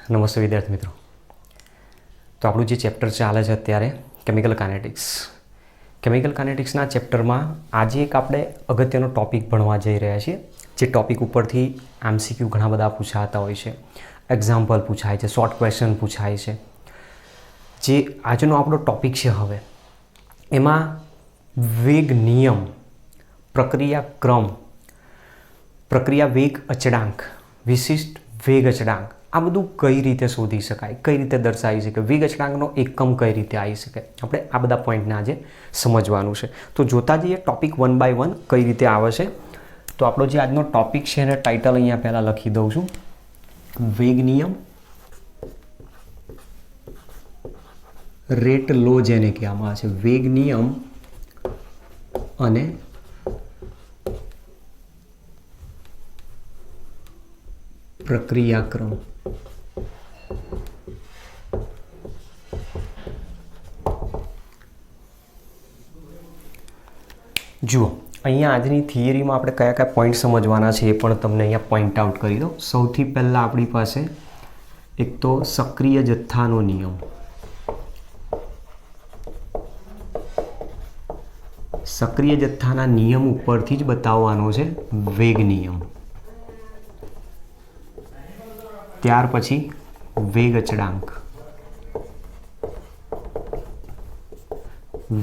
નમસ્તે વિદ્યાર્થી મિત્રો. તો આપણું જે ચેપ્ટર ચાલે છે અત્યારે કેમિકલ કાઇનેટિક્સના ચેપ્ટરમાં આજે એક આપણે અગત્યનો ટૉપિક ભણવા જઈ રહ્યા છીએ. જે ટૉપિક ઉપરથી MCQ ઘણા બધા પૂછાતા હોય છે, એક્ઝામ્પલ પૂછાય છે, શોર્ટ ક્વેશ્ચન પૂછાય છે. જે આજનો આપણો ટૉપિક છે હવે એમાં વેગ નિયમ, પ્રક્રિયા ક્રમ, પ્રક્રિયા વેગ અચળાંક, વિશિષ્ટ વેગ અચળાંક, આ બધું કઈ રીતે શોધી શકાય, કઈ રીતે દર્શાવી શકાય, વેગ અચળાંકનો એકમ કઈ રીતે આવી શકે, આપણે આ બધા પોઈન્ટને આજે સમજવાનું છે. તો જોતા જઈએ ટોપિક 1 બાય 1 કઈ રીતે આવે છે. તો આપણો જે આજનો ટોપિક છે એને ટાઇટલ અહીંયા પહેલાં લખી દઉં છું, વેગ નિયમ, રેટ લો જેને કહેવામાં આવે છે, વેગ નિયમ અને પ્રક્રિયાક્રમ. જુઓ અહીંયા આજની થિયરીમાં આપણે કયા કયા પોઈન્ટ સમજવાના છે એ પણ તમને અહીંયા પોઈન્ટ આઉટ કરી દો. સૌથી પહેલાં આપણી પાસે એક તો સક્રિય જથ્થાનો નિયમ, સક્રિય જથ્થાના નિયમ ઉપરથી જ બતાવવાનો છે વેગ નિયમ. ત્યાર પછી વેગ અચળાંક,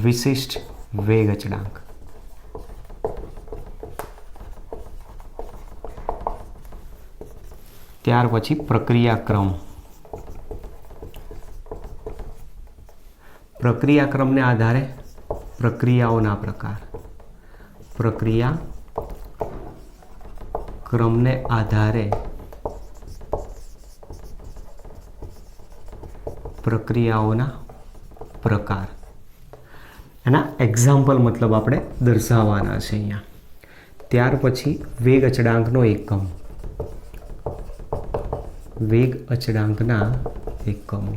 વિશિષ્ટ વેગ અચળાંક, ત્યાર પછી પ્રક્રિયાક્રમ. પ્રક્રિયાક્રમને આધારે પ્રક્રિયાઓના પ્રકાર, પ્રક્રિયાક્રમને આધારે પ્રક્રિયાઓના પ્રકાર. એના એક્ઝામ્પલ મતલબ આપણે દર્શાવવાના છે અહીંયા. ત્યાર પછી વેગ અચળાંકનો એકમ, વેગ અચળાંકના એકમો.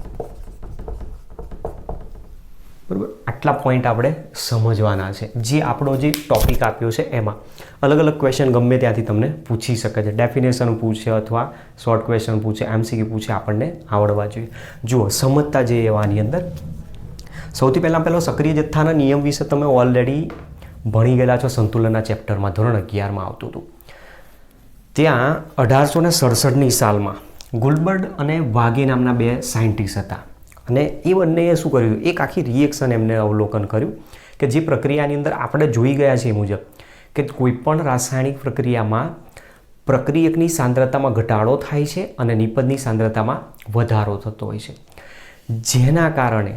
બરાબર, આટલા પોઈન્ટ આપણે સમજવાના છે. જે આપણો જે ટોપિક આપ્યો છે એમાં અલગ અલગ ક્વેશ્ચન ગમે ત્યાંથી તમને પૂછી શકે છે. ડેફિનેશન પૂછે અથવા શોર્ટ ક્વેશ્ચન પૂછે, MCQ પૂછે, આપણને આવડવા જોઈએ. જુઓ સમજતા જઈએ એવાની અંદર સૌથી પહેલો સક્રિય જથ્થાના નિયમ વિશે તમે ઓલરેડી ભણી ગયેલા છો. સંતુલનના ચેપ્ટરમાં ધોરણ 11માં આવતું હતું. ત્યાં 1867ની સાલમાં ગુલબર્ગ અને વાગે નામના બે સાયન્ટિસ્ટ હતા અને એ બંનેએ શું કર્યું, એક આખી રિએક્શન એમને અવલોકન કર્યું કે જે પ્રક્રિયાની અંદર આપણે જોઈ ગયા છીએ એ મુજબ કે કોઈપણ રાસાયણિક પ્રક્રિયામાં પ્રક્રિયકની સાંદ્રતામાં ઘટાડો થાય છે અને નિપજની સાંદ્રતામાં વધારો થતો હોય છે. જેના કારણે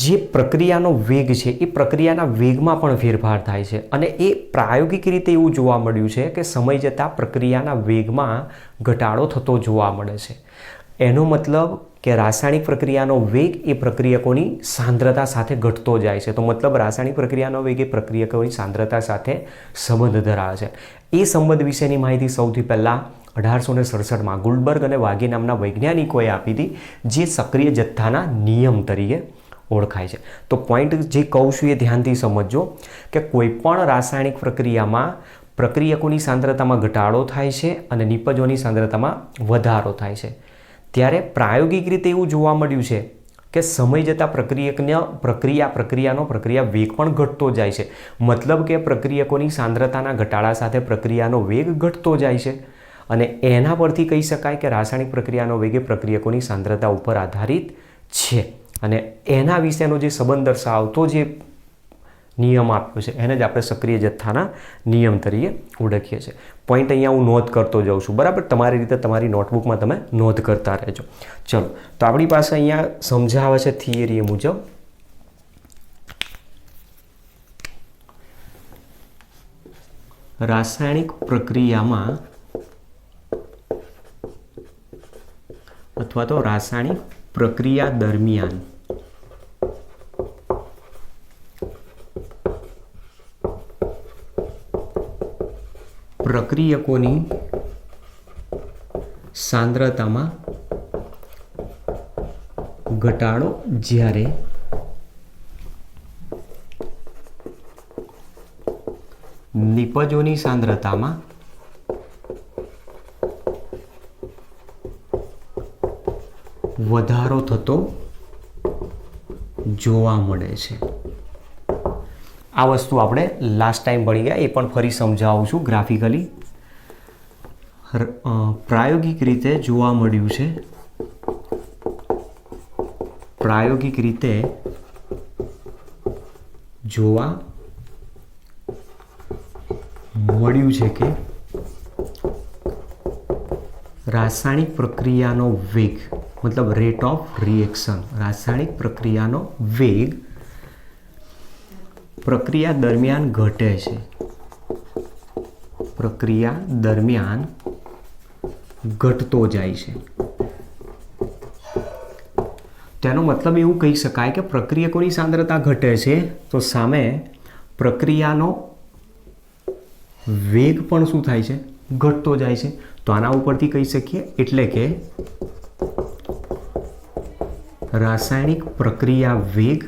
જે પ્રક્રિયાનો વેગ છે એ પ્રક્રિયાના વેગમાં પણ ફેરફાર થાય છે અને એ પ્રાયોગિક રીતે એવું જોવા મળ્યું છે કે સમય જતાં પ્રક્રિયાના વેગમાં ઘટાડો થતો જોવા મળે છે. એનો મતલબ કે રાસાયણિક પ્રક્રિયાનો વેગ એ પ્રક્રિયકોની સાંદ્રતા સાથે ઘટતો જાય છે. તો મતલબ રાસાયણિક પ્રક્રિયાનો વેગ એ પ્રક્રિયકોની સાંદ્રતા સાથે સંબંધ ધરાવે છે. એ સંબંધ વિશેની માહિતી સૌથી પહેલાં 1867માં ગુલબર્ગ અને વાગે નામના વૈજ્ઞાનિકોએ આપી હતી, જે સક્રિય જથ્થાના નિયમ તરીકે ઓળખાય છે. તો પોઈન્ટ જે કહું છું એ ધ્યાનથી સમજજો કે કોઈપણ રાસાયણિક પ્રક્રિયામાં પ્રક્રિયકોની સાંદ્રતામાં ઘટાડો થાય છે અને નિપજોની સાંદ્રતામાં વધારો થાય છે. ત્યારે પ્રાયોગિક રીતે એવું જોવા મળ્યું છે કે સમય જતાં પ્રક્રિયાનો વેગ પણ ઘટતો જાય છે. મતલબ કે પ્રક્રિયકોની સાંદ્રતાના ઘટાડા સાથે પ્રક્રિયાનો વેગ ઘટતો જાય છે અને એના પરથી કહી શકાય કે રાસાયણિક પ્રક્રિયાનો વેગ એ પ્રક્રિયકોની સાંદ્રતા ઉપર આધારિત છે. અને એના વિશેનો જે સંબંધ દર્શાવતો જે નિયમ આપ્યો છે એને જ આપણે સક્રિય જથ્થાના નિયમ તરીકે ઓળખીએ છીએ. પોઈન્ટ અહીંયા હું નોંધ કરતો જાઉં છું. બરાબર, તમારી રીતે તમારી નોટબુકમાં તમે નોંધ કરતા રહેજો. ચલો, તો આપણી પાસે અહીંયા સમજાવે છે થિયરી મુજબ રાસાયણિક પ્રક્રિયામાં અથવા તો રાસાયણિક પ્રક્રિયા દરમિયાન પ્રક્રિયકોની સાંદ્રતામાં ઘટાડો જ્યારે નિપજોની સાંદ્રતામાં વધારો થતો જોવા મળે છે. આ વસ્તુ આપણે લાસ્ટ ટાઈમ ભણી ગયા, એ પણ ફરી સમજાવું છું ગ્રાફિકલી. પ્રાયોગિક રીતે જોવા મળ્યું છે, પ્રાયોગિક રીતે જોવા મળ્યું છે કે રાસાયણિક પ્રક્રિયાનો વેગ, મતલબ રેટ ઓફ રિએક્શન, રાસાયણિક પ્રક્રિયાનો વેગ પ્રક્રિયા દરમિયાન ઘટે છે, પ્રક્રિયા દરમિયાન ઘટતો જાય છે. તેનો મતલબ એવું કહી શકાય કે પ્રક્રિયકોની સાંદ્રતા ઘટે છે તો સામે પ્રક્રિયાનો વેગ પણ શું થાય છે? ઘટતો જાય છે. તો આના ઉપરથી કહી શકીએ એટલે કે રાસાયણિક પ્રક્રિયા વેગ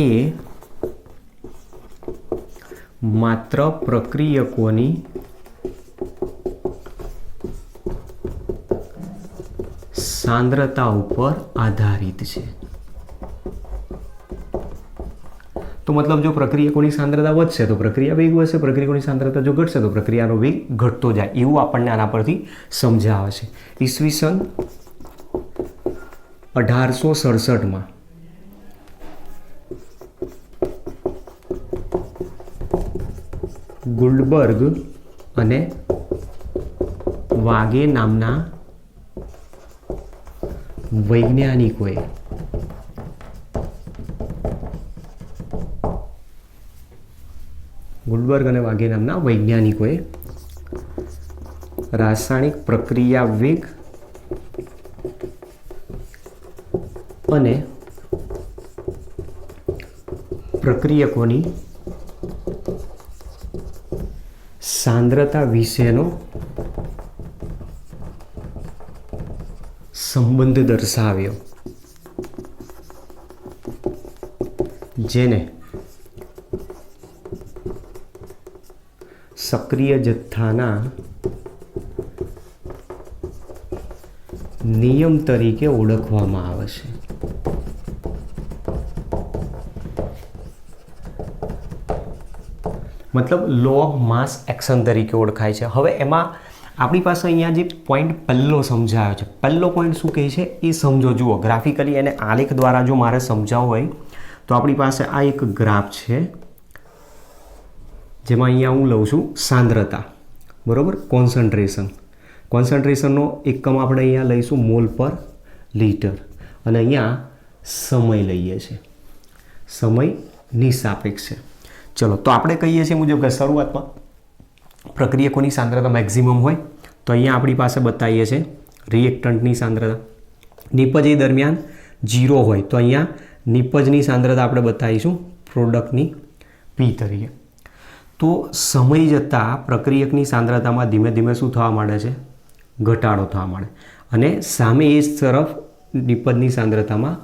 એ માત્ર પ્રક્રિયકોની સાંદ્રતા ઉપર આધારિત છે. તો મતલબ જો પ્રક્રિયકોની સાંદ્રતા વધશે તો પ્રક્રિયા વેગ વધશે, પ્રક્રિયકોની સાંદ્રતા જો ઘટશે તો પ્રક્રિયાનો વેગ ઘટતો જાય, એવું આપણને આના પરથી સમજાવે છે. ઈસવીસન 1867 ગુલ્ડબર્ગ અને વાગે નામના વૈજ્ઞાનિકોએ રાસાયણિક પ્રક્રિયા વેગ અને પ્રક્રિયકોની સાંદ્રતા વિશેનો સંબંધ દર્શાવ્યો, જેને સક્રિય જથ્થાના નિયમ તરીકે ઓળખવામાં આવે છે. મતલબ લો ઓફ માસ એક્શન તરીકે ઓળખાય છે. હવે એમાં આપણી પાસે અહીંયા જે પોઈન્ટ પહેલો સમજાયો છે, પહેલો પોઈન્ટ શું કહે છે એ સમજો. જુઓ ગ્રાફિકલી એને આલેખ દ્વારા જો મારે સમજાવવું હોય તો આપણી પાસે આ એક ગ્રાફ છે જેમાં અહીંયા હું લઉં છું સાંદ્રતા, બરાબર, કોન્સન્ટ્રેશનનો એકમ આપણે અહીંયા લઈશું મોલ પર લીટર અને અહીંયા સમય લઈએ છીએ, સમયની સાપેક્ષે. ચલો તો આપણે કહીએ છીએ મુજબ કે શરૂઆતમાં પ્રક્રિયકોની સાંદ્રતા મેક્સિમમ હોય તો અહીંયા આપણી પાસે બતાવીએ છીએ રિએક્ટન્ટની સાંદ્રતા. નિપજ દરમિયાન 0 હોય તો અહીંયા નિપજની સાંદ્રતા આપણે બતાવીશું પ્રોડક્ટની પી તરીકે. તો સમય જતાં પ્રક્રિયકની સાંદ્રતામાં ધીમે ધીમે શું થવા માંડે છે? ઘટાડો થવા માંડે અને સામે એ જ તરફ નિપજની સાંદ્રતામાં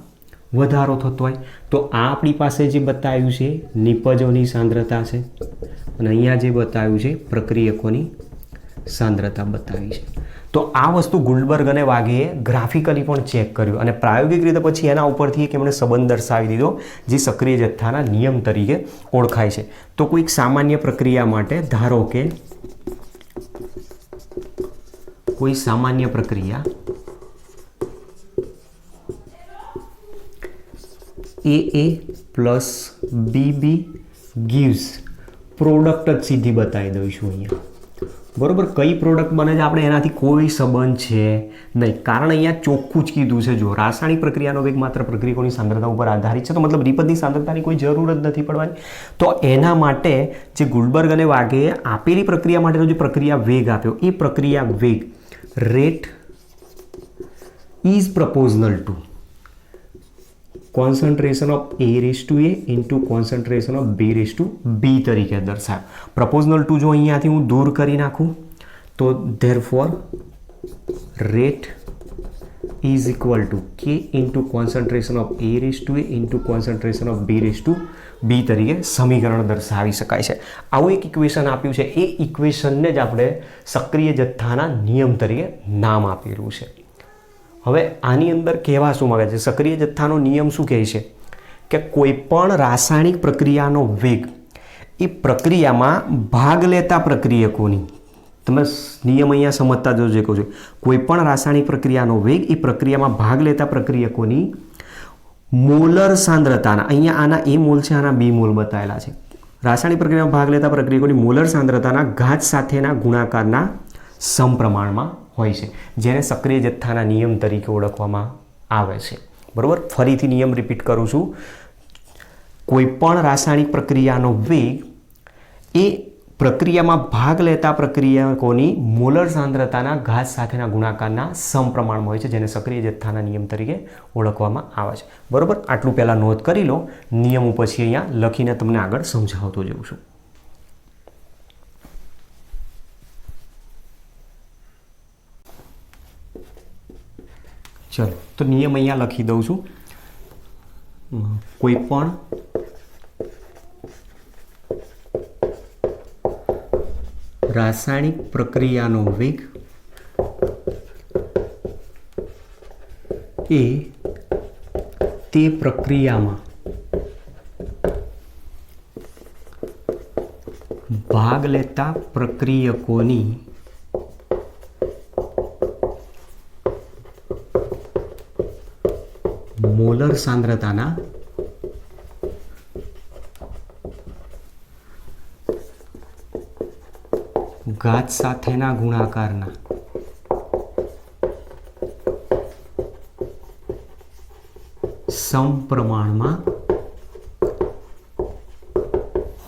વધારો થતો હોય. તો આ આપણી પાસે જે બતાવ્યું છે નિપજોની સાંદ્રતા છે અને અહીંયા જે બતાવ્યું છે પ્રક્રિયકોની સાંદ્રતા બતાવી છે. તો આ વસ્તુ ગુલ્ડબર્ગ અને વાગેએ ગ્રાફિકલી પણ ચેક કર્યું અને પ્રાયોગિક રીતે પછી એના ઉપરથી એક એમણે સંબંધ દર્શાવી દીધો જે સક્રિય જથ્થાના નિયમ તરીકે ઓળખાય છે. તો કોઈક સામાન્ય પ્રક્રિયા માટે ધારો કે કોઈ સામાન્ય પ્રક્રિયા AA plus BB gives product જ સીધી બતાવી દઈશું અહીંયા, બરોબર. કઈ પ્રોડક્ટ બને છે આપણે એનાથી કોઈ સંબંધ છે નહીં, કારણ અહીંયા ચોખ્ખું જ કીધું છે. જો રાસાયણિક પ્રક્રિયાનો વેગ માત્ર પ્રક્રિયકોની સાંદ્રતા ઉપર આધારિત છે તો મતલબ નિપજની સાંદ્રતાની કોઈ જરૂર જ નથી પડવાની. તો એના માટે જે ગુલ્ડબર્ગ અને વાગેએ આપેલી પ્રક્રિયા માટેનો જે પ્રક્રિયા વેગ આપ્યો એ પ્રક્રિયા વેગ rate is proportional to concentration of A raise to A into concentration of B raise to B તરીકે દર્શાવ્યો. પ્રપોઝનલ ટુ જો અહીંયાથી હું દૂર કરી નાખું તો therefore rate is equal to K into concentration of A raise to A into concentration of B raise to B તરીકે સમીકરણ દર્શાવી શકાય છે. આવું એક ઇક્વેશન આપ્યું છે. એ ઇક્વેશનને જ આપણે સક્રિય જથ્થાના નિયમ તરીકે નામ આપેલું છે. હવે આની અંદર કહેવા શું માંગે છે? સક્રિય જથ્થાનો નિયમ શું કહે છે કે કોઈ પણ રાસાયણિક પ્રક્રિયાનો વેગ એ પ્રક્રિયામાં ભાગ લેતા પ્રક્રિયકોની, તમે નિયમ અહીંયા સમજતા જો જે કહું છું, કોઈ પણ રાસાયણિક પ્રક્રિયાનો વેગ એ પ્રક્રિયામાં ભાગ લેતા પ્રક્રિયકોની મોલર સાંદ્રતાના, અહીંયા આના એ મોલ છે, આના બી મોલ બતાવેલા છે. રાસાયણિક પ્રક્રિયામાં ભાગ લેતા પ્રક્રિયકોની મોલર સાંદ્રતાના ઘાત સાથેના ગુણાકારના સમપ્રમાણમાં હોય છે, જેને સક્રિય જથ્થાના નિયમ તરીકે ઓળખવામાં આવે છે. બરાબર, ફરીથી નિયમ રિપીટ કરું છું. કોઈ પણ રાસાયણિક પ્રક્રિયાનો વેગ એ પ્રક્રિયામાં ભાગ લેતા પ્રક્રિયકોની મોલર સાંદ્રતાના ઘાત સાથેના ગુણાકારના સમપ્રમાણમાં હોય છે, જેને સક્રિય જથ્થાના નિયમ તરીકે ઓળખવામાં આવે છે. બરાબર, આટલું પહેલાં નોંધ કરી લો. નિયમો પછી અહીંયા લખીને તમને આગળ સમજાવતો જઉં છું. ચલો, તો નિયમ અહીંયા લખી દઉં છું. કોઈ પણ રાસાયણિક પ્રક્રિયાનો વેગ એ તે પ્રક્રિયામાં ભાગ લેતા પ્રક્રિયકોની મોલર સાંદ્રતાના ઘાત સાથેના ગુણાકારના સમપ્રમાણમાં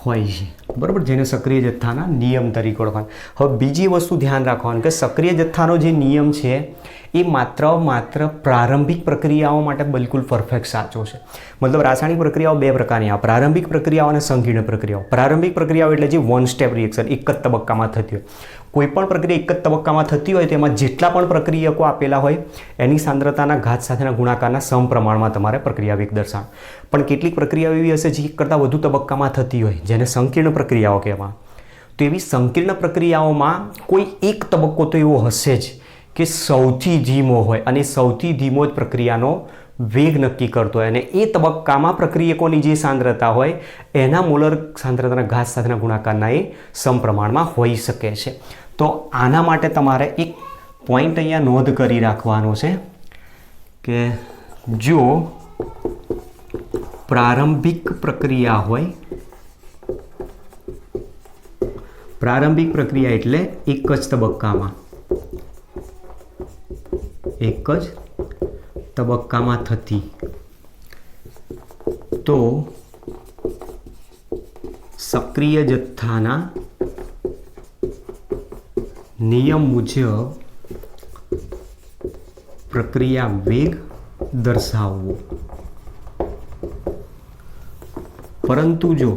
હોય છે. બરાબર, જેને સક્રિય જથ્થાના નિયમ તરીકે ઓળખવાનું. હવે બીજી વસ્તુ ધ્યાન રાખવાનું કે સક્રિય જથ્થાનો જે નિયમ છે એ માત્ર પ્રારંભિક પ્રક્રિયાઓ માટે બિલકુલ પરફેક્ટ સાચો છે. મતલબ રાસાયણિક પ્રક્રિયાઓ બે પ્રકારની આવે, પ્રારંભિક પ્રક્રિયાઓ અને સંકીર્ણ પ્રક્રિયાઓ. પ્રારંભિક પ્રક્રિયાઓ એટલે જે વન સ્ટેપ રિએક્શન, એક જ તબક્કામાં થતી હોય. કોઈ પણ પ્રક્રિયા એક જ તબક્કામાં થતી હોય તેમાં જેટલા પણ પ્રક્રિયકો આપેલા હોય એની સાંદ્રતાના ઘાત સાથેના ગુણાકારના સમપ્રમાણમાં તમારે પ્રક્રિયા વેગ દર્શાવો. પણ કેટલીક પ્રક્રિયાઓ એવી હશે જે એક કરતાં વધુ તબક્કામાં થતી હોય, જેને સંકીર્ણ પ્રક્રિયાઓ કહેવામાં. તો એવી સંકીર્ણ પ્રક્રિયાઓમાં કોઈ એક તબક્કો તો એવો હશે જ કે સૌથી ધીમો હોય, અને સૌથી ધીમો જ પ્રક્રિયાનો વેગ નક્કી કરતો હોય, અને એ તબક્કામાં પ્રક્રિયકોની જે સાંદ્રતા હોય એના મોલર સાંદ્રતાના ઘાત સાથેના ગુણાકારના એ સમપ્રમાણમાં હોઈ શકે છે. તો આના માટે તમારે એક પોઈન્ટ અહીંયા નોંધ કરી રાખવાનો છે કે જો પ્રારંભિક પ્રક્રિયા હોય, પ્રારંભિક પ્રક્રિયા એટલે એક જ તબક્કામાં થતી, તો સક્રિય જથ્થાના નિયમ મુજબ પ્રક્રિયા વેગ દર્શાવવો. પરંતુ જો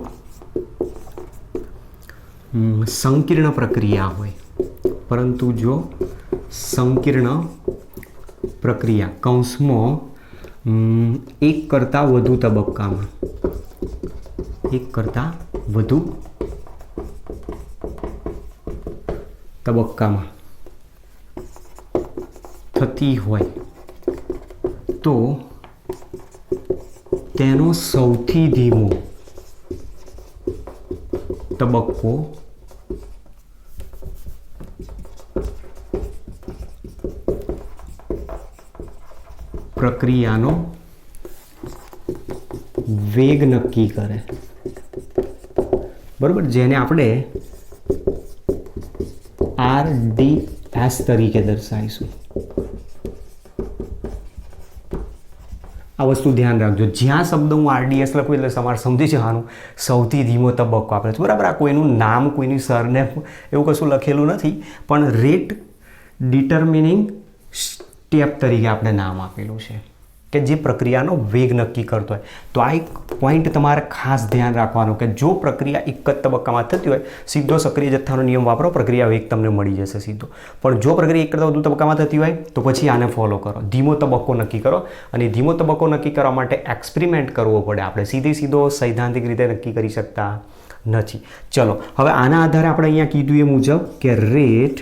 સંકીર્ણ પ્રક્રિયા હોય, કૌંસમાં એક કરતાં વધુ તબક્કામાં થતી હોય તો તેનો સૌથી ધીમો તબક્કો પ્રક્રિયાનો વેગ નક્કી કરે. બરાબર, જેને આપણે RDS તરીકે દર્શાવીશું. આ વસ્તુ ધ્યાન રાખજો. જ્યાં શબ્દ હું RDS લખું એટલે તમારે સમજી જવાનું સૌથી ધીમો તબક્કો આપણે છે. બરાબર, આ કોઈનું નામ, કોઈની સરનેમ એવું કશું લખેલું નથી, પણ રેટ ડિટર્મિનિંગ સ્ટેપ તરીકે આપણે નામ આપેલું છે. કે જે પ્રક્રિયાનો વેગ નક્કી કરતો હોય. તો આ એક પોઈન્ટ તમારે ખાસ ધ્યાન રાખવાનો કે જો પ્રક્રિયા એક જ તબક્કામાં થતી હોય સીધો સક્રિય જથ્થાનો નિયમ વાપરો, પ્રક્રિયા વેગ તમને મળી જશે સીધો. પણ જો પ્રક્રિયા એક કરતાં વધુ તબક્કામાં થતી હોય તો પછી આને ફોલો કરો, ધીમો તબક્કો નક્કી કરો. અને ધીમો તબક્કો નક્કી કરવા માટે એક્સપેરિમેન્ટ કરવો પડે, આપણે સીધો સૈદ્ધાંતિક રીતે નક્કી કરી શકતા નથી. ચલો હવે આના આધારે આપણે અહીંયા કીધું એ મુજબ કે rate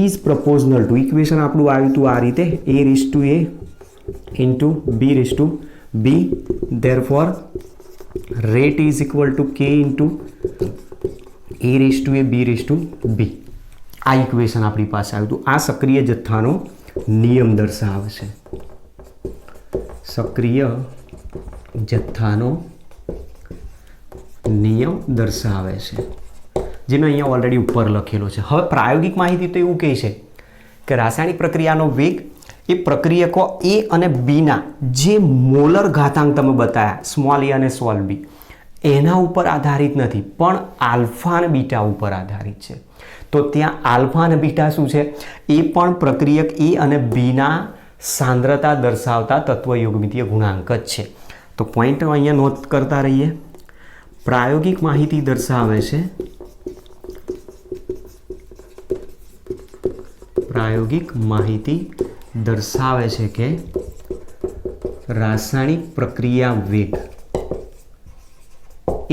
is proportional two, equation આપણું આવ્યું હતું આ રીતે, a raised to a into b raised to b, therefore rate is equal to k into a raised to a b raised to b. આ ઇક્વેશન આપણી પાસે આવ્યું હતું. આ સક્રિય જથ્થાનો નિયમ દર્શાવે છે, સક્રિય જથ્થાનો નિયમ દર્શાવે છે, જે મેં અહીંયા ઓલરેડી ઉપર લખેલો છે. હવે પ્રાયોગિક માહિતી તો એવું કહે છે કે રાસાયણિક પ્રક્રિયાનો વેગ એ પ્રક્રિયકો એ અને બીના જે મોલર ઘાતાંક તમે બતાવ્યા સ્મોલ એ અને સ્મોલ બી એના ઉપર આધારિત નથી, પણ આલ્ફા અને બીટા ઉપર આધારિત છે. તો ત્યાં આલ્ફા અને બીટા શું છે? એ પણ પ્રક્રિયક એ અને બીના સાંદ્રતા દર્શાવતા તત્વયોગમિતીય ગુણાંક જ છે. તો પોઈન્ટ અહીંયા નોટ કરતા રહીએ. પ્રાયોગિક માહિતી દર્શાવે છે, પ્રાયોગિક માહિતી દર્શાવે છે કે રાસાયણિક પ્રક્રિયા વેગ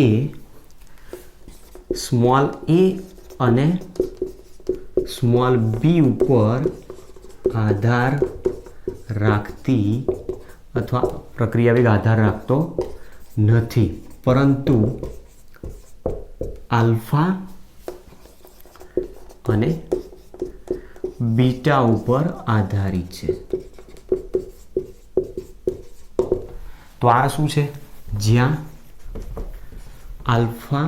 એ સ્મોલ એ અને સ્મોલ બી ઉપર આધાર રાખતી અથવા પ્રક્રિયા વેગ આધાર રાખતો નથી, પરંતુ આલ્ફા અને બીટા ઉપર આધારિત છે. તો આ શું છે? જ્યાં આલ્ફા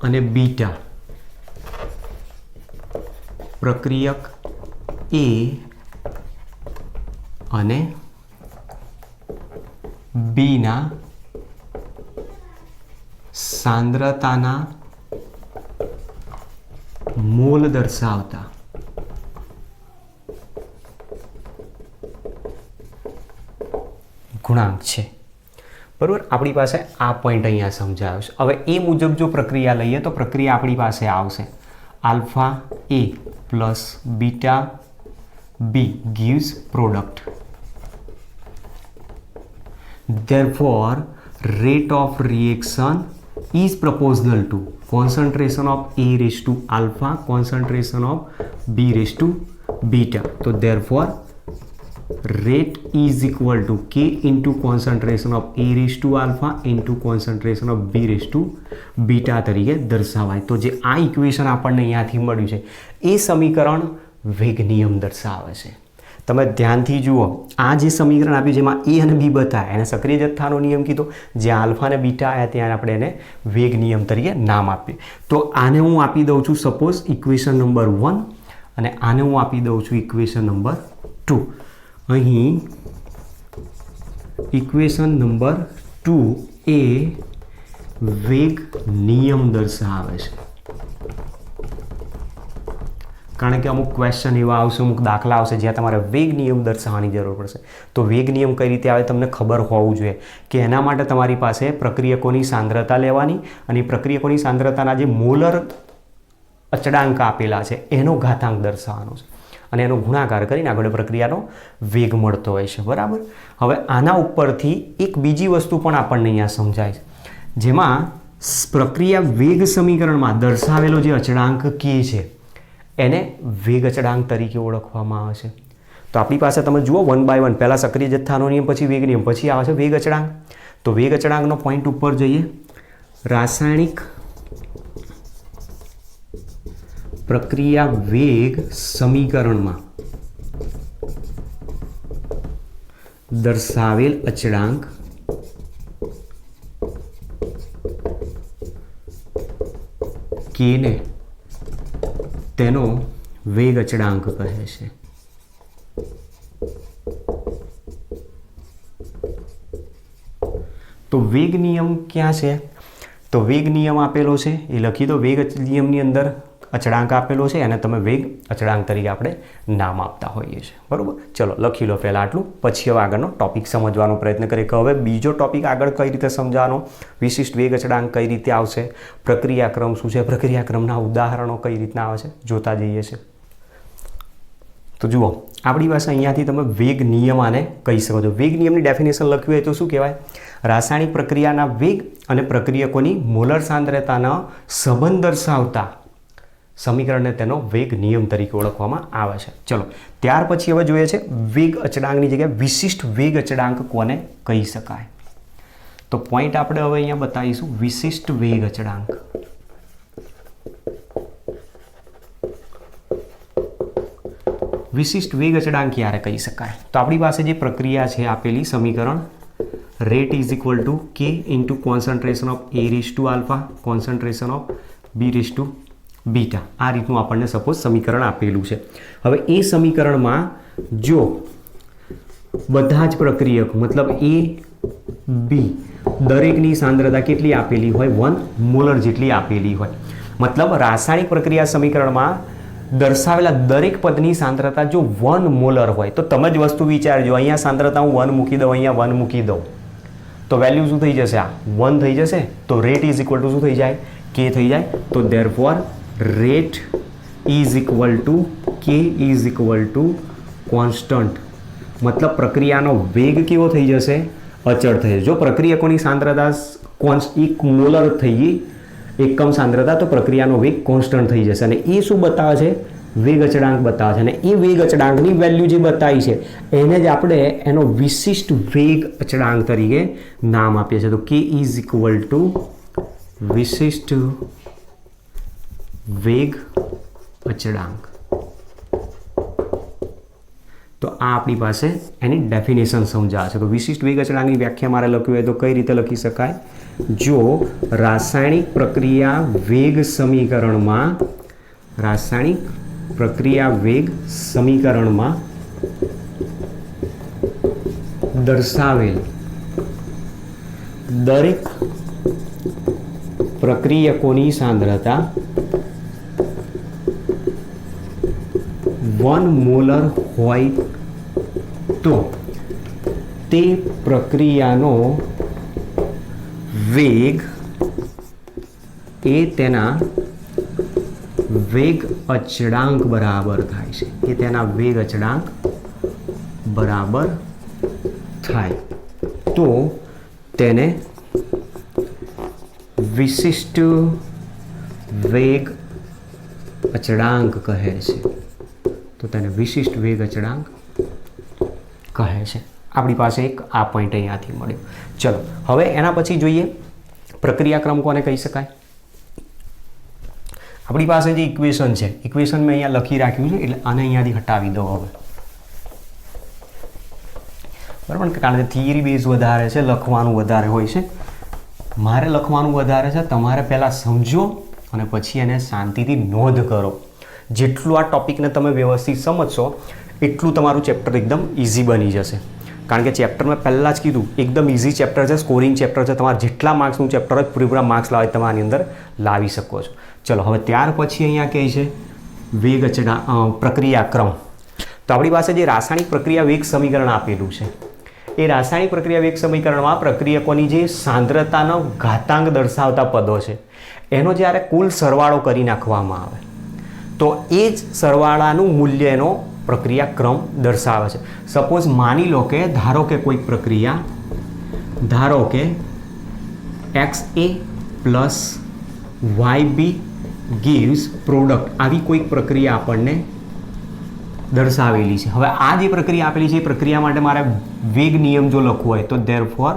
અને બીટા પ્રક્રિયક એ અને બીના સાંદ્રતાના મોલ દર્શાવતા ગુણાંક છે. બરાબર, આપણી પાસે આ પોઈન્ટ અહીંયા સમજાયો છે. હવે એ મુજબ જો પ્રક્રિયા લઈએ તો પ્રક્રિયા આપણી પાસે આવશે alpha A plus beta B gives product. Therefore, rate of reaction is proportional to concentration of A raised to alpha, concentration of B raised to beta. So therefore rate is equal to K into concentration of A raised to alpha into concentration of B raised to beta તરીકે દર્શાવાય. તો જે આ equation આપણને અહીંયાથી મળ્યું છે એ સમીકરણ વેગ નિયમ દર્શાવે છે. તમે ધ્યાનથી જુઓ, આ જે સમીકરણ આપ્યું જેમાં એ અને બી બતાવ્યા એને સક્રિય જથ્થાનો નિયમ કીધો, જ્યાં આલ્ફા અને બીટા આવ્યા ત્યાં આપણે એને વેગ નિયમ તરીકે નામ આપીએ. તો આને હું આપી દઉં છું સપોઝ ઇક્વેશન નંબર 1 અને આને હું આપી દઉં છું ઇક્વેશન નંબર 2. અહીં ઇક્વેશન નંબર 2 એ વેગ નિયમ દર્શાવે છે, કારણ કે અમુક ક્વેશ્ચન એવા આવશે, અમુક દાખલા આવશે જ્યાં તમારે વેગ નિયમ દર્શાવવાની જરૂર પડશે. તો વેગ નિયમ કઈ રીતે આવે તમને ખબર હોવું જોઈએ કે એના માટે તમારી પાસે પ્રક્રિયકોની સાંદ્રતા લેવાની અને પ્રક્રિયકોની સાંદ્રતાના જે મોલર અચળાંક આપેલા છે એનો ઘાતાંક દર્શાવવાનો છે અને એનો ગુણાકાર કરીને આગળ પ્રક્રિયાનો વેગ મળતો હોય છે. બરાબર, હવે આના ઉપરથી એક બીજી વસ્તુ પણ આપણને અહીંયા સમજાય છે, જેમાં પ્રક્રિયા વેગ સમીકરણમાં દર્શાવેલો જે અચળાંક કે છે એને વેગ અચળાંક તરીકે ઓળખવામાં આવે છે. તો આપણી પાસે તમે જુઓ 1 by 1 પહેલાં સક્રિય જથ્થાનો નિયમ, પછી વેગ નિયમ, પછી આવે છે વેગ અચળાંક. તો વેગ અચળાંકનો પોઈન્ટ ઉપર જઈએ. રાસાયણિક પ્રક્રિયા વેગ સમીકરણમાં દર્શાવેલ અચળાંક કેને તેનો વેગ અચળાંક કહે છે. તો વેગ નિયમ ક્યાં છે? તો વેગ નિયમ આપેલો છે એ લખી દો. વેગ નિયમની અંદર અચળાંક આપેલો છે અને તમે વેગ અચળાંક તરીકે આપણે નામ આપતા હોઈએ છીએ, બરાબર. ચલો લખી લો પહેલાં આટલું, પછી હવે આગળનો ટોપિક સમજવાનો પ્રયત્ન કરીએ કે હવે બીજો ટોપિક આગળ કઈ રીતે સમજાવવાનો, વિશિષ્ટ વેગ અચળાંક કઈ રીતે આવશે, પ્રક્રિયાક્રમ શું છે, પ્રક્રિયાક્રમના ઉદાહરણો કઈ રીતના આવે છે જોતા જઈએ છીએ. તો જુઓ આપણી પાસે અહીંયાથી તમે વેગ નિયમ આને કહી શકો છો. વેગ નિયમની ડેફિનેશન લખવી હોય તો શું કહેવાય? રાસાયણિક પ્રક્રિયાના વેગ અને પ્રક્રિયકોની મોલર સાંદ્રતાના સંબંધ દર્શાવતા સમીકરણને તેનો વેગ નિયમ તરીકે ઓળખવામાં આવે છે. ચલો ત્યાર પછી હવે જોઈએ છે વેગ અચળાંકની જગ્યાએ વિશિષ્ટ વેગ અચળાંક કોને કહી શકાય. તો પોઈન્ટ આપણે હવે અહીંયા બતાવીશું વિશિષ્ટ વેગ અચળાંક. વિશિષ્ટ વેગ અચળાંક ક્યારે કહી શકાય? તો આપણી પાસે જે પ્રક્રિયા છે આપેલી સમીકરણ rate is equal to k into concentration of A raise to alpha concentration of B raise to beta, આ રીતનું આપણને સપોઝ સમીકરણ આપેલું છે. હવે એ સમીકરણમાં જો બધા જ પ્રક્રિયક મતલબ એ બી દરેકની સાંદ્રતા કેટલી આપેલી હોય? 1 મોલર જેટલી આપેલી હોય. મતલબ રાસાયણિક પ્રક્રિયા સમીકરણમાં દર્શાવેલા દરેક પદની સાંદ્રતા જો 1 મોલર હોય તો તમે જ વસ્તુ વિચારજો, અહીંયા સાંદ્રતા હું 1 મૂકી દઉં, અહીંયા 1 મૂકી દઉં તો વેલ્યુ શું થઈ જશે? આ 1 થઈ જશે. તો રેટ ઇઝ ઇક્વલ ટુ શું થઈ જાય? કે થઈ જાય. તો therefore rate is equal to કે ઇઝ ઇક્વલ ટુ કોન્સ્ટન્ટ. મતલબ પ્રક્રિયાનો વેગ કેવો થઈ જશે? અચળ થઈ જશે. જો પ્રક્રિયકોની સાંદ્રતા 1 મોલર થઈ ગઈ એકમ સાંદ્રતા તો પ્રક્રિયાનો વેગ કોન્સ્ટન્ટ થઈ જશે અને એ શું બતાવે છે? વેગ અચળાંક બતાવે છે. અને એ વેગ અચળાંકની વેલ્યુ જે બતાવી છે એને જ આપણે એનો વિશિષ્ટ વેગ અચળાંક તરીકે નામ આપીએ છીએ. તો કે ઇઝ ઇક્વલ ટુ વિશિષ્ટ વેગ અચળાંક. તો આ આપણી પાસે એની ડેફિનેશન સમજાવે છે. તો વિશિષ્ટ વેગ અચળાંકની વ્યાખ્યા મારે લખવી હોય તો કઈ રીતે લખી શકાય? જો રાસાયણિક પ્રક્રિયા વેગ સમીકરણમાં દર્શાવેલ દરેક પ્રક્રિયકોની સાંદ્રતા 1 મોલર હોય તો તે પ્રક્રિયાનો વેગ એ તેના વેગ અચળાંક બરાબર થાય છે. એ તેના વેગ અચળાંક બરાબર થાય તો તેને વિશિષ્ટ વેગ અચળાંક કહે છે. તો તેને વિશિષ્ટ વેગ અચળાંક કહે છે. આપણી પાસે એક આ પોઈન્ટ અહીંયાથી મળ્યો. ચલો હવે એના પછી જોઈએ પ્રક્રિયાક્રમ કોને કહી શકાય. આપણી પાસે જે ઇક્વેશન છે, ઇક્વેશન મેં અહીંયા લખી રાખ્યું છે એટલે આને અહીંયાથી હટાવી દો હવે, બરાબર. કારણ કે થિયરી બેઝ વધારે છે, લખવાનું વધારે હોય છે. મારે લખવાનું વધારે છે, તમારે પહેલાં સમજો અને પછી એને શાંતિથી નોંધ કરો. જેટલું આ ટોપિકને તમે વ્યવસ્થિત સમજશો એટલું તમારું ચેપ્ટર એકદમ ઇઝી બની જશે. કારણ કે ચેપ્ટર મેં પહેલાં જ કીધું એકદમ ઇઝી ચેપ્ટર છે, સ્કોરિંગ ચેપ્ટર છે. તમારે જેટલા માર્ક્સનું ચેપ્ટર હોય પૂરેપૂરા માર્ક્સ લાવે તમે આની અંદર લાવી શકો છો. ચલો હવે ત્યાર પછી અહીંયા કહે છે વેગ અચળાંક પ્રક્રિયાક્રમ. તો આપણી પાસે જે રાસાયણિક પ્રક્રિયા વેગ સમીકરણ આપેલું છે એ રાસાયણિક પ્રક્રિયા વેગ સમીકરણમાં પ્રક્રિયકોની જે સાંદ્રતાનો ઘાતાંક દર્શાવતા પદો છે એનો જ્યારે કુલ સરવાળો કરી નાખવામાં આવે તો એ જ સરવાળાનું મૂલ્ય એનો પ્રક્રિયાક્રમ દર્શાવે છે. સપોઝ માની લો કે ધારો કે કોઈક પ્રક્રિયા, ધારો કે XA plus YB gives product, આવી કોઈક પ્રક્રિયા આપણને દર્શાવેલી છે. હવે આ જે પ્રક્રિયા આપેલી છે એ પ્રક્રિયા માટે મારે વેગ નિયમ જો લખવો હોય તો ધેરફોર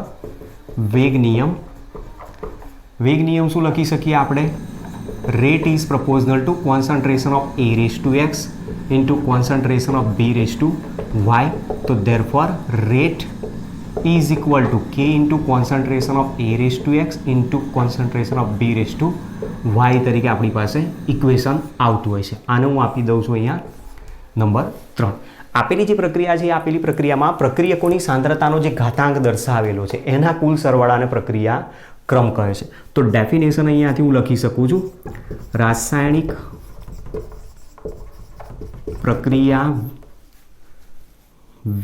વેગ નિયમ શું લખી શકીએ આપણે? Rate is proportional to concentration of A raised to X into concentration of B raised to Y. તો therefore rate is equal to K into concentration of A raised to X into concentration of B raised to Y તરીકે આપણી પાસે equation આવતું હોય છે. આને હું આપી દઉં છું અહીંયા નંબર 3. આપેલી જે પ્રક્રિયા છે આપેલી પ્રક્રિયામાં પ્રક્રિયકોની સાંદ્રતાનો જે ઘાતાંક દર્શાવેલો છે એના કુલ સરવાળાને પ્રક્રિયા ક્રમ કહે છે. તો ડેફિનેશન અહીંયાથી હું લખી શકું છું રાસાયણિક પ્રક્રિયા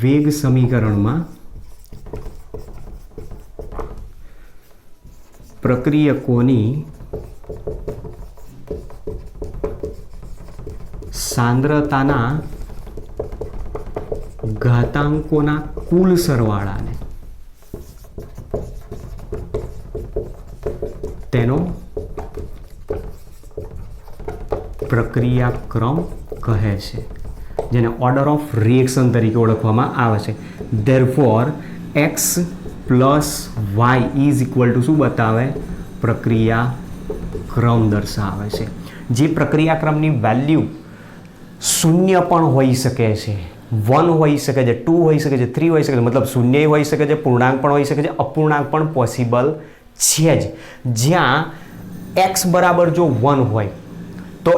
વેગ સમીકરણમાં પ્રક્રિયકોની સાંદ્રતાના ઘાતાંકોના કુલ સરવાળાને તેનો પ્રક્રિયાક્રમ કહે છે, જેને ઓર્ડર ઓફ રિએક્શન તરીકે ઓળખવામાં આવે છે. Therefore x plus y is equal to શું બતાવે? પ્રક્રિયાક્રમ દર્શાવે છે. જે પ્રક્રિયાક્રમની વેલ્યુ શૂન્ય પણ હોઈ શકે છે, 1 હોઈ શકે છે, 2 હોઈ શકે છે, 3 હોઈ શકે છે, મતલબ શૂન્ય હોઈ શકે છે, પૂર્ણાંક પણ હોઈ શકે છે, અપૂર્ણાંક પણ પોસિબલ છે જ. જ્યાં x બરાબર જો 1 હોય તો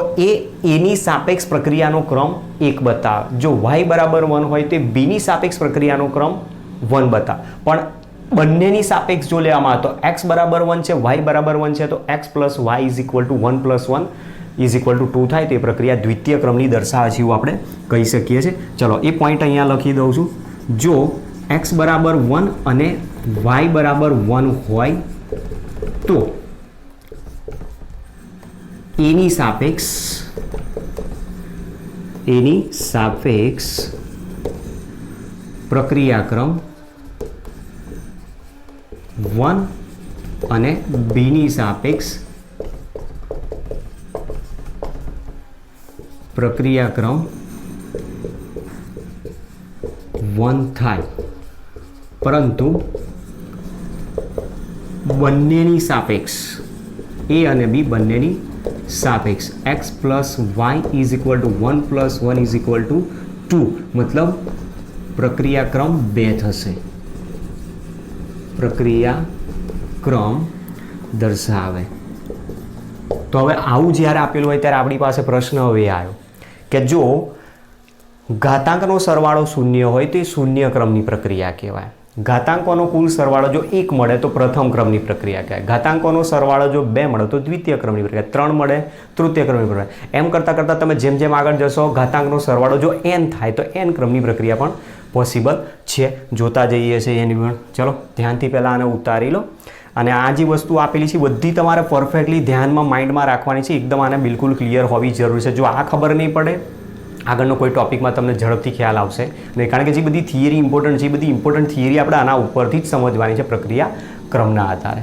એની સાપેક્ષ પ્રક્રિયાનો ક્રમ 1 બતાવે. જો y બરાબર 1 હોય તો બીની સાપેક્ષ પ્રક્રિયાનો ક્રમ 1 બતાવે. પણ બંનેની સાપેક્ષ જો લેવામાં આવે તો x બરાબર 1 છે, y બરાબર 1 છે, તો x plus y is equal to 1 plus 1 is equal to 2 થાય. તો એ પ્રક્રિયા દ્વિતીય ક્રમની દર્શાવે છે એવું આપણે કહી શકીએ છીએ. ચલો એ પોઈન્ટ અહીંયા લખી દઉં છું. જો x બરાબર 1 અને y બરાબર 1 હોય તો એની સાપેક્ષ પ્રક્રિયાક્રમ 1 અને બીની સાપેક્ષ પ્રક્રિયાક્રમ 1 થાય. પરંતુ બંનેની સાપેક્ષ એ અને બી બંનેની સાપેક્ષ x plus y is equal to 1 plus 1 is equal to 2, મતલબ પ્રક્રિયાક્રમ 2 થશે. પ્રક્રિયાક્રમ દર્શાવે. તો હવે આવું જ્યારે આપેલું હોય ત્યારે આપણી પાસે પ્રશ્ન હવે આવ્યો કે જો ઘાતાંકનો સરવાળો શૂન્ય હોય તો એ શૂન્ય ક્રમની પ્રક્રિયા કહેવાય. ઘાતાંકોનો કુલ સરવાળો જો 1 મળે તો પ્રથમ ક્રમની પ્રક્રિયા કહેવાય. ઘાતાંકોનો સરવાળો જો 2 મળે તો દ્વિતીય ક્રમની પ્રક્રિયા, 3 મળે તૃતીય ક્રમની પ્રક્રિયા. એમ કરતાં કરતાં તમે જેમ જેમ આગળ જશો ઘાતાંકનો સરવાળો જો n થાય તો n ક્રમની પ્રક્રિયા પણ પોસિબલ છે. જોતા જઈએ છીએ એની પણ. ચલો ધ્યાનથી પહેલાં આને ઉતારી લો. અને આ જે વસ્તુ આપેલી છે બધી તમારે પરફેક્ટલી ધ્યાનમાં માઇન્ડમાં રાખવાની છે. એકદમ આને બિલકુલ ક્લિયર હોવી જરૂરી છે. જો આ ખબર નહીં પડે આગળનો કોઈ ટોપિકમાં તમને ઝડપથી ખ્યાલ આવશે નહીં. કારણ કે જે બધી થિયરી ઇમ્પોર્ટન્ટ છે એ બધી ઇમ્પોર્ટન્ટ થિયરી આપણે આના ઉપરથી જ સમજવાની છે પ્રક્રિયા ક્રમના આધારે.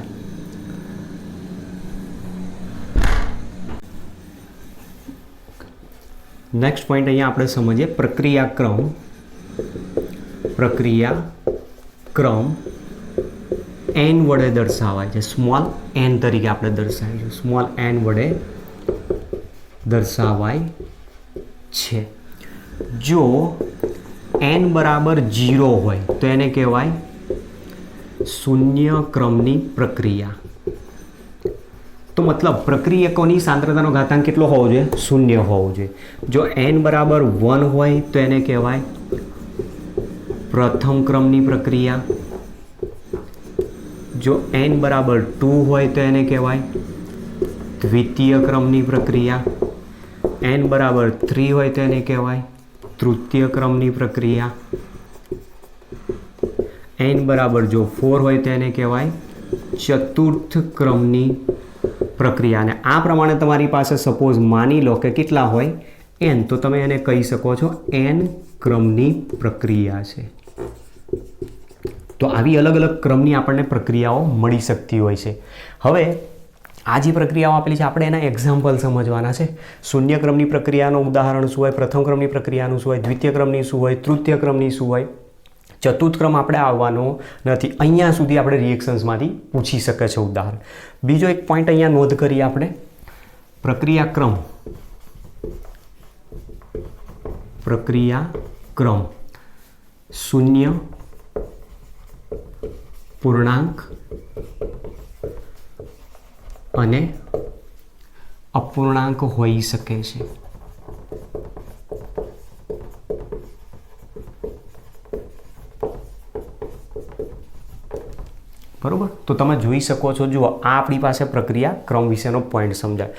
નેક્સ્ટ પોઈન્ટ અહીંયા આપણે સમજીએ પ્રક્રિયાક્રમ n વડે દર્શાવાય છે. સ્મોલ n તરીકે આપણે દર્શાવીશું. સ્મોલ n વડે દર્શાવાય છે. જો n બરાબર 0 હોય તો એને કહેવાય શૂન્ય ક્રમની પ્રક્રિયા. તો મતલબ પ્રક્રિયકોની સાંદ્રતાનો ઘાતાંક કેટલો હોવો જોઈએ? શૂન્ય હોવો જોઈએ. જો n બરાબર 1 હોય તો એને કહેવાય પ્રથમ ક્રમની પ્રક્રિયા. જો n બરાબર 2 હોય તો એને કહેવાય દ્વિતીય ક્રમની પ્રક્રિયા. n બરાબર 3 હોય તો એને કહેવાય તૃતીય ક્રમની પ્રક્રિયા. n બરાબર જો 4 હોય તો એને કહેવાય ચતુર્થ ક્રમની પ્રક્રિયા. અને આ પ્રમાણે તમારી પાસે સપોઝ માની લો કે કેટલા હોય n, તો તમે એને કહી શકો છો n ક્રમની પ્રક્રિયા છે. તો આવી અલગ અલગ ક્રમની આપણને પ્રક્રિયાઓ મળી શકતી હોય છે. હવે આ જે પ્રક્રિયાઓ આપેલી છે આપણે એના એક્ઝામ્પલ સમજવાના છે. શૂન્ય ક્રમની પ્રક્રિયાનું ઉદાહરણ શું હોય, પ્રથમ ક્રમની પ્રક્રિયાનું શું હોય, દ્વિતીય ક્રમની શું હોય, તૃતીય ક્રમની શું હોય. ચતુર્થ ક્રમ આપણે આવવાનો નથી. અહીંયા સુધી આપણે રિએક્શન્સમાંથી પૂછી શકે છે ઉદાહરણ. બીજો એક પોઈન્ટ અહીંયા નોંધ કરીએ આપણે. પ્રક્રિયાક્રમ શૂન્ય, પૂર્ણાંક અને અપૂર્ણાંક હોઈ શકે છે. બરોબર. તો તમે જોઈ શકો છો, જો આ આપણી પાસે પ્રક્રિયા ક્રમ વિશેનો પોઈન્ટ સમજાય.